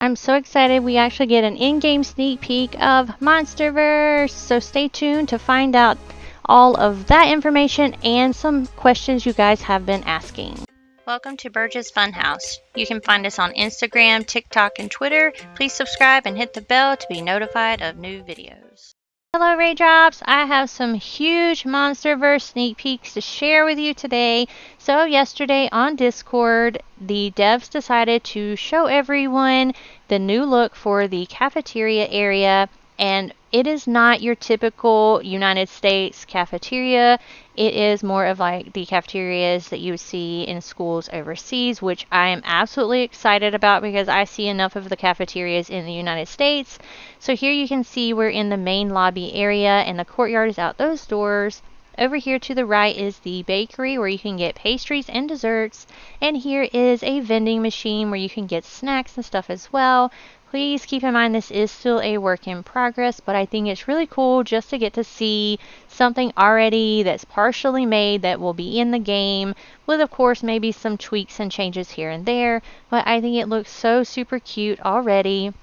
I'm so excited we actually get an in-game sneak peek of MonsterVerze, so stay tuned to find out all of that information and some questions you guys have been asking. Welcome to Burge's Funhouse. You can find us on Instagram, TikTok, and Twitter. Please subscribe and hit the bell to be notified of new videos. Hello Raindrops, I have some huge MonsterVerse sneak peeks to share with you today. So yesterday on Discord, the devs decided to show everyone the new look for the cafeteria area, and it is not your typical United States cafeteria. It is more of like the cafeterias that you would see in schools overseas, which I am absolutely excited about because I see enough of the cafeterias in the United States. So here you can see we're in the main lobby area and the courtyard is out those doors. Over here to the right is the bakery where you can get pastries and desserts. And here is a vending machine where you can get snacks and stuff as well. Please keep in mind this is still a work in progress, but I think it's really cool just to get to see something already that's partially made that will be in the game, with of course maybe some tweaks and changes here and there, but I think it looks so super cute already.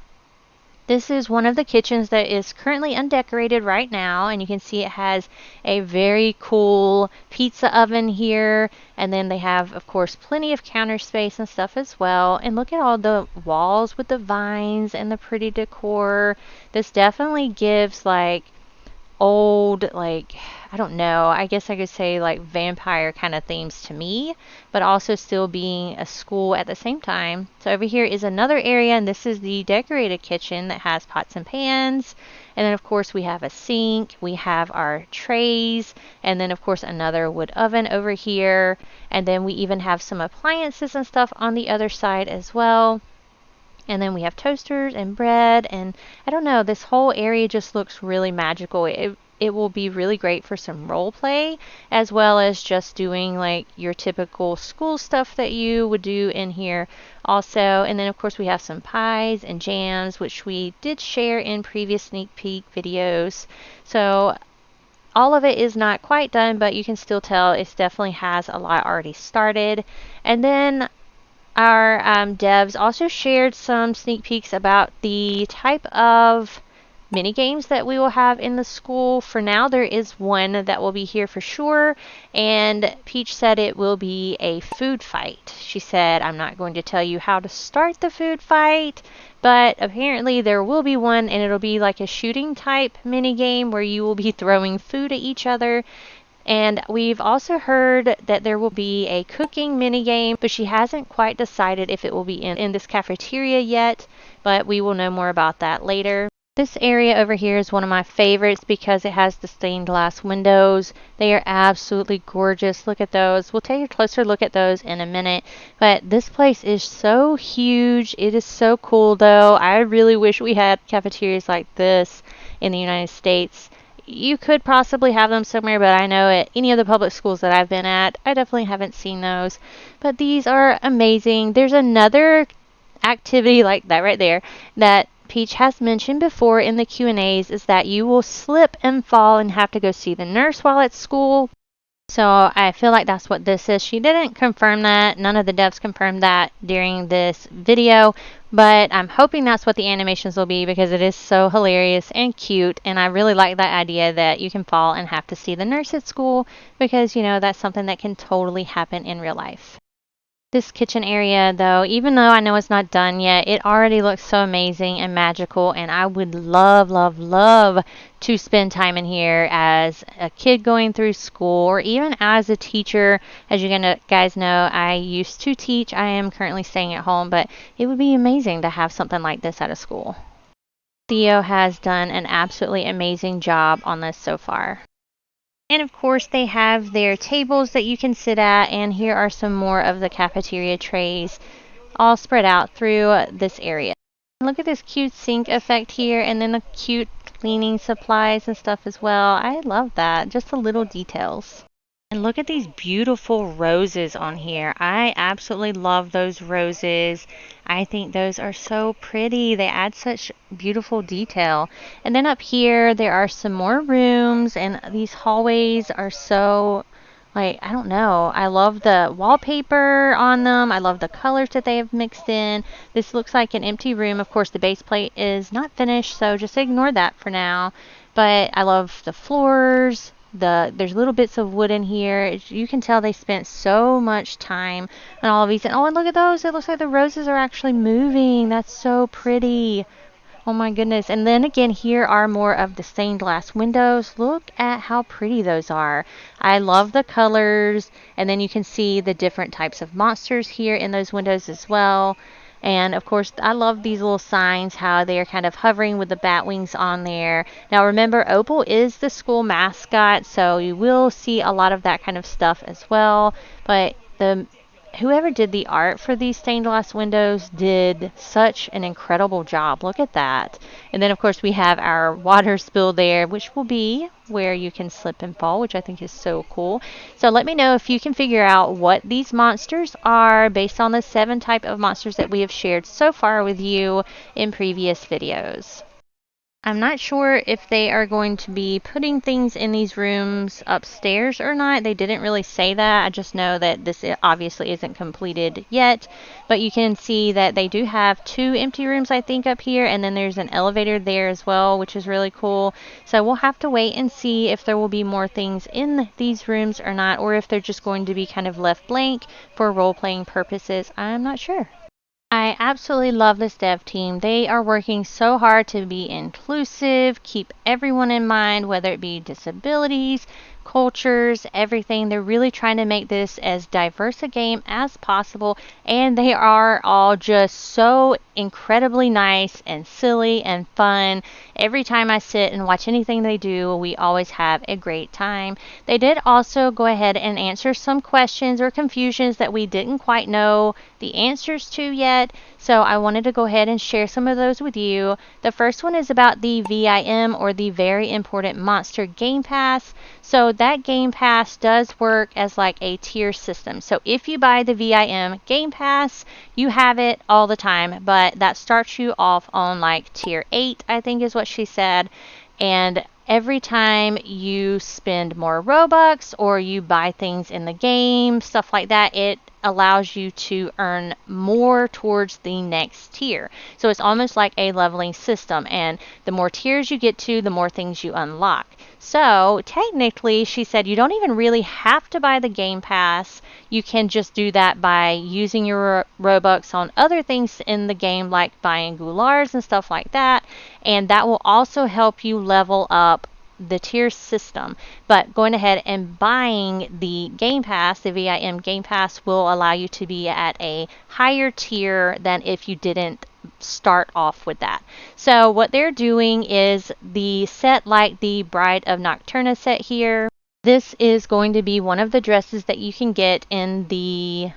This is one of the kitchens that is currently undecorated right now, and you can see it has a very cool pizza oven here, and then they have of course plenty of counter space and stuff as well. And look at all the walls with the vines and the pretty decor. This definitely gives like old, like, I don't know, I guess I could say like vampire kind of themes to me, but also still being a school at the same time. So over here is another area, and this is the decorated kitchen that has pots and pans. And then of course we have a sink, we have our trays, and then of course another wood oven over here. And then we even have some appliances and stuff on the other side as well. And then we have toasters and bread, and I don't know, this whole area just looks really magical. It will be really great for some role play, as well as just doing like your typical school stuff that you would do in here also. And then of course we have some pies and jams, which we did share in previous sneak peek videos. So all of it is not quite done, but you can still tell it definitely has a lot already started. And then our devs also shared some sneak peeks about the type of mini games that we will have in the school. For now, there is one that will be here for sure, and Peach said it will be a food fight. She said, I'm not going to tell you how to start the food fight, but apparently there will be one, and it'll be like a shooting type mini game where you will be throwing food at each other. And we've also heard that there will be a cooking mini game, but she hasn't quite decided if it will be in this cafeteria yet, but we will know more about that later. This area over here is one of my favorites because it has the stained glass windows. They are absolutely gorgeous. Look at those. We'll take a closer look at those in a minute. But this place is so huge. It is so cool though. I really wish we had cafeterias like this in the United States. You could possibly have them somewhere, but I know at any of the public schools that I've been at, I definitely haven't seen those. But these are amazing. There's another activity like that right there that Peach has mentioned before in the Q&As, is that you will slip and fall and have to go see the nurse while at school. So I feel like that's what this is. She didn't confirm that. None of the devs confirmed that during this video, but I'm hoping that's what the animations will be because it is so hilarious and cute. And I really like that idea that you can fall and have to see the nurse at school because, you know, that's something that can totally happen in real life. This kitchen area though, even though I know it's not done yet, it already looks so amazing and magical, and I would love, love, love to spend time in here as a kid going through school or even as a teacher. As you guys know, I used to teach. I am currently staying at home, but it would be amazing to have something like this at a school. Theo has done an absolutely amazing job on this so far. And of course they have their tables that you can sit at, and here are some more of the cafeteria trays all spread out through this area. Look at this cute sink effect here, and then the cute cleaning supplies and stuff as well. I love that, just the little details. And look at these beautiful roses on here. I absolutely love those roses. I think those are so pretty. They add such beautiful detail. And then up here, there are some more rooms, and these hallways are so Like, I don't know. I love the wallpaper on them. I love the colors that they have mixed in. This looks like an empty room. Of course, the base plate is not finished, so just ignore that for now. But I love the floors. There's little bits of wood in here. You can tell they spent so much time on all of these. And oh, and look at those. It looks like the roses are actually moving. That's so pretty. Oh my goodness. And then again, here are more of the stained glass windows. Look at how pretty those are. I love the colors. And then you can see the different types of monsters here in those windows as well. And of course, I love these little signs, how they are kind of hovering with the bat wings on there. Now remember, Opal is the school mascot, so you will see a lot of that kind of stuff as well. But whoever did the art for these stained glass windows did such an incredible job. Look at that. And then of course we have our water spill there, which will be where you can slip and fall, which I think is so cool. So let me know if you can figure out what these monsters are based on the 7 type of monsters that we have shared so far with you in previous videos. I'm not sure if they are going to be putting things in these rooms upstairs or not. They didn't really say that. I just know that this obviously isn't completed yet. But you can see that they do have 2 empty rooms, I think, up here. And then there's an elevator there as well, which is really cool. So we'll have to wait and see if there will be more things in these rooms or not. Or if they're just going to be kind of left blank for role-playing purposes. I'm not sure. I absolutely love this dev team. They are working so hard to be inclusive, keep everyone in mind, whether it be disabilities, cultures, everything. They're really trying to make this as diverse a game as possible, and they are all just so incredibly nice and silly and fun. Every time I sit and watch anything they do, we always have a great time. They did also go ahead and answer some questions or confusions that we didn't quite know the answers to yet. So I wanted to go ahead and share some of those with you. The first one is about the V.I.M, or the Very Important Monster Game Pass. So that Game Pass does work as like a tier system. So if you buy the V.I.M Game Pass, you have it all the time, but that starts you off on like tier 8, I think is what she said. And every time you spend more Robux or you buy things in the game, stuff like that, it allows you to earn more towards the next tier. So it's almost like a leveling system, and the more tiers you get to, the more things you unlock. So technically, she said you don't even really have to buy the Game Pass. You can just do that by using your Robux on other things in the game, like buying goulars and stuff like that. And that will also help you level up the tier system. But going ahead and buying the Game Pass, the V.I.M Game Pass, will allow you to be at a higher tier than if you didn't start off with that. So what they're doing is the set, like the Bride of Nocturna set here. This is going to be one of the dresses that you can get in the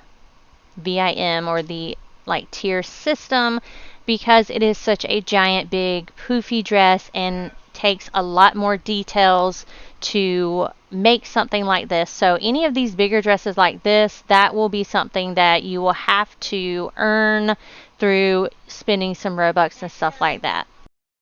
V.I.M or the like tier system, because it is such a giant big poofy dress and takes a lot more details to make something like this. So any of these bigger dresses like this, that will be something that you will have to earn through spending some Robux and stuff like that.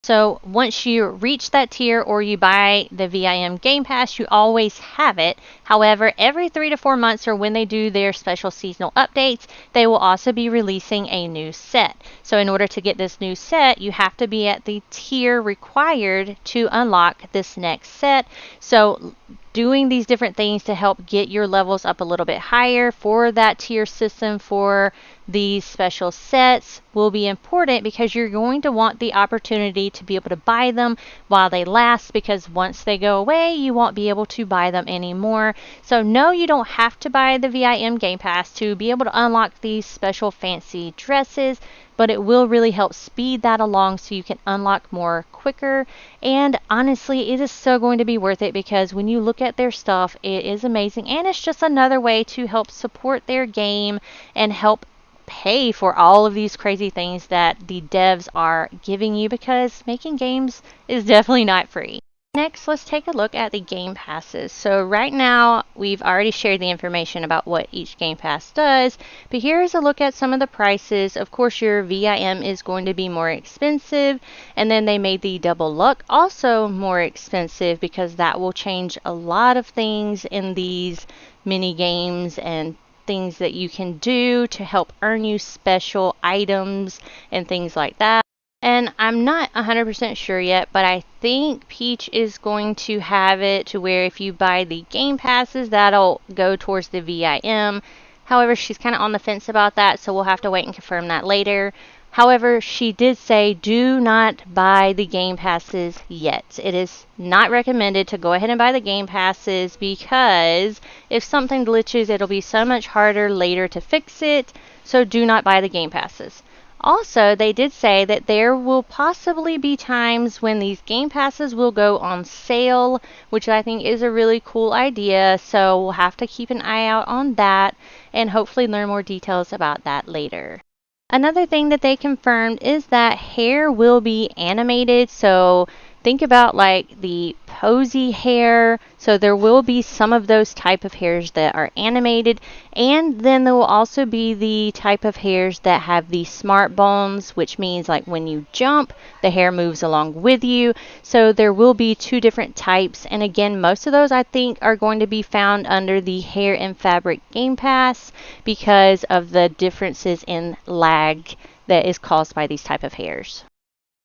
So once you reach that tier or you buy the V.I.M Game Pass, you always have it. However, every 3 to 4 months, or when they do their special seasonal updates, they will also be releasing a new set. So in order to get this new set, you have to be at the tier required to unlock this next set. So doing these different things to help get your levels up a little bit higher for that tier system for these special sets will be important, because you're going to want the opportunity to be able to buy them while they last, because once they go away, you won't be able to buy them anymore. So no, you don't have to buy the V.I.M Game Pass to be able to unlock these special fancy dresses, but it will really help speed that along so you can unlock more quicker. And honestly, it is so going to be worth it, because when you look at their stuff, it is amazing, and it's just another way to help support their game and help pay for all of these crazy things that the devs are giving you, because making games is definitely not free. Next, let's take a look at the game passes. So right now, we've already shared the information about what each game pass does, but here's a look at some of the prices. Of course, your V.I.M is going to be more expensive, and then they made the double luck also more expensive because that will change a lot of things in these mini games and things that you can do to help earn you special items and things like that. And I'm not 100% sure yet, but I think Peach is going to have it to where if you buy the game passes, that'll go towards the V.I.M. However, she's kind of on the fence about that, so we'll have to wait and confirm that later. However, she did say do not buy the game passes yet. It is not recommended to go ahead and buy the game passes because if something glitches, it'll be so much harder later to fix it. So do not buy the game passes. Also, they did say that there will possibly be times when these game passes will go on sale, which I think is a really cool idea. So we'll have to keep an eye out on that and hopefully learn more details about that later. Another thing that they confirmed is that hair will be animated. So think about like the posy hair. So there will be some of those type of hairs that are animated. And then there will also be the type of hairs that have the smart bones, which means like when you jump, the hair moves along with you. So there will be two different types. And again, most of those I think are going to be found under the hair and fabric game pass because of the differences in lag that is caused by these type of hairs.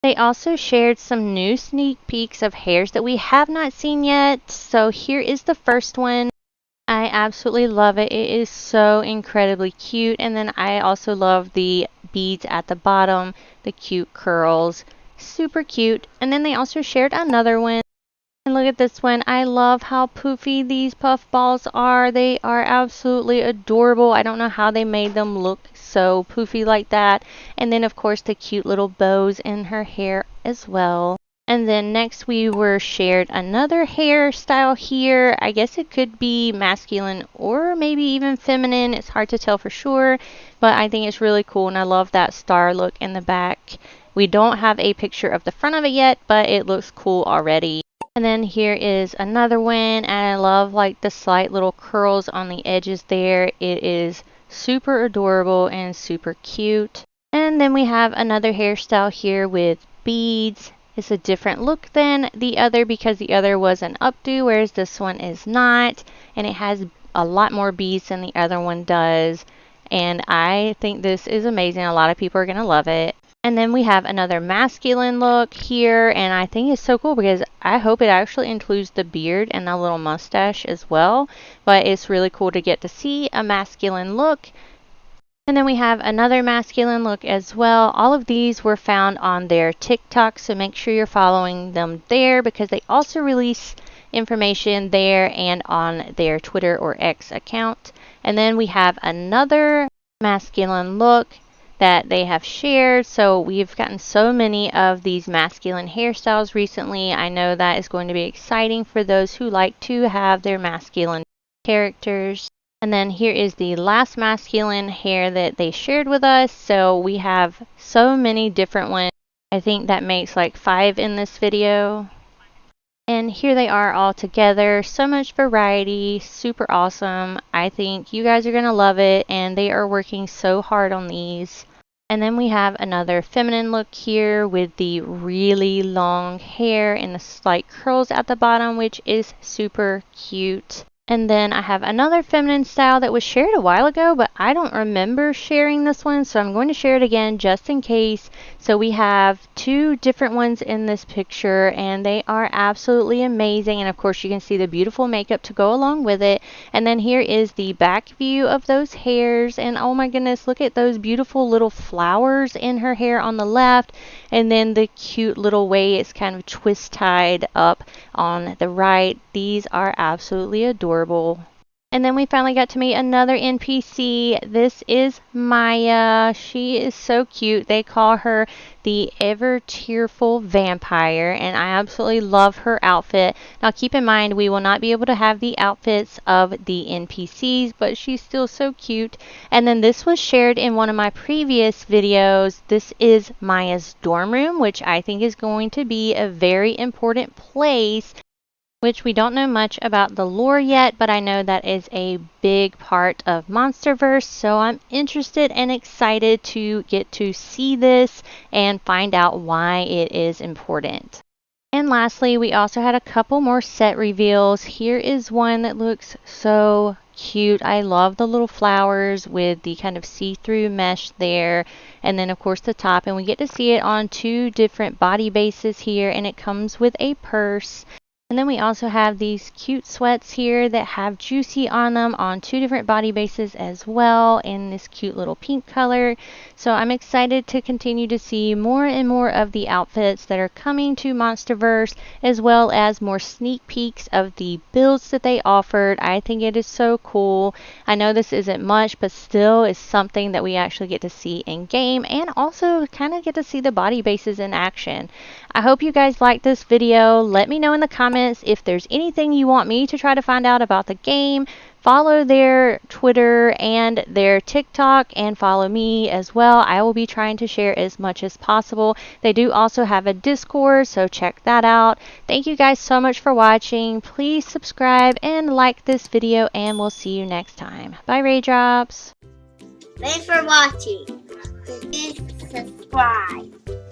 They also shared some new sneak peeks of hairs that we have not seen yet. So here is the first one. I absolutely love it. It is so incredibly cute. And then I also love the beads at the bottom, the cute curls. Super cute. And then they also shared another one. And look at this one. I love how poofy these puff balls are. They are absolutely adorable. I don't know how they made them look so poofy like that. And then of course the cute little bows in her hair as well. And then next we were shared another hairstyle here. I guess it could be masculine or maybe even feminine. It's hard to tell for sure, but I think it's really cool and I love that star look in the back. We don't have a picture of the front of it yet, but it looks cool already. And then here is another one, and I love like the slight little curls on the edges there. It is super adorable and super cute. And then we have another hairstyle here with beads. It's a different look than the other because the other was an updo, whereas this one is not. And it has a lot more beads than the other one does. And I think this is amazing. A lot of people are going to love it. And then we have another masculine look here, and I think it's so cool because I hope it actually includes the beard and the little mustache as well. But it's really cool to get to see a masculine look. And then we have another masculine look as well. All of these were found on their TikTok, so make sure you're following them there because they also release information there and on their Twitter or X account. And then we have another masculine look that they have shared. So we've gotten so many of these masculine hairstyles recently. I know that is going to be exciting for those who like to have their masculine characters. And then here is the last masculine hair that they shared with us. So we have so many different ones. I think that makes like 5 in this video. And here they are all together. So much variety. Super awesome. I think you guys are going to love it. And they are working so hard on these. And then we have another feminine look here with the really long hair and the slight curls at the bottom, which is super cute. And then I have another feminine style that was shared a while ago, but I don't remember sharing this one, so I'm going to share it again just in case. So we have 2 different ones in this picture, and they are absolutely amazing. And of course, you can see the beautiful makeup to go along with it. And then here is the back view of those hairs, and oh my goodness, look at those beautiful little flowers in her hair on the left, and then the cute little way it's kind of twist tied up on the right. These are absolutely adorable. And then we finally got to meet another NPC. This is Maia. She is so cute. They call her the ever tearful vampire, and I absolutely love her outfit. Now keep in mind, we will not be able to have the outfits of the NPCs, but she's still so cute. And then this was shared in one of my previous videos. This is Maia's dorm room, which I think is going to be a very important place, which we don't know much about the lore yet, but I know that is a big part of MonsterVerse, so I'm interested and excited to get to see this and find out why it is important. And lastly, we also had a couple more set reveals. Here is one that looks so cute. I love the little flowers with the kind of see-through mesh there, and then of course the top, and we get to see it on 2 different body bases here, and it comes with a purse. And then we also have these cute sweats here that have Juicy on them on 2 different body bases as well, in this cute little pink color. So I'm excited to continue to see more and more of the outfits that are coming to MonsterVerse, as well as more sneak peeks of the builds that they offered. I think it is so cool. I know this isn't much, but still is something that we actually get to see in game, and also kind of get to see the body bases in action. I hope you guys liked this video. Let me know in the comments if there's anything you want me to try to find out about the game. Follow their Twitter and their TikTok, and follow me as well. I will be trying to share as much as possible. They do also have a Discord, so check that out. Thank you guys so much for watching. Please subscribe and like this video, and we'll see you next time. Bye, Raindrops. Thanks for watching. Please subscribe.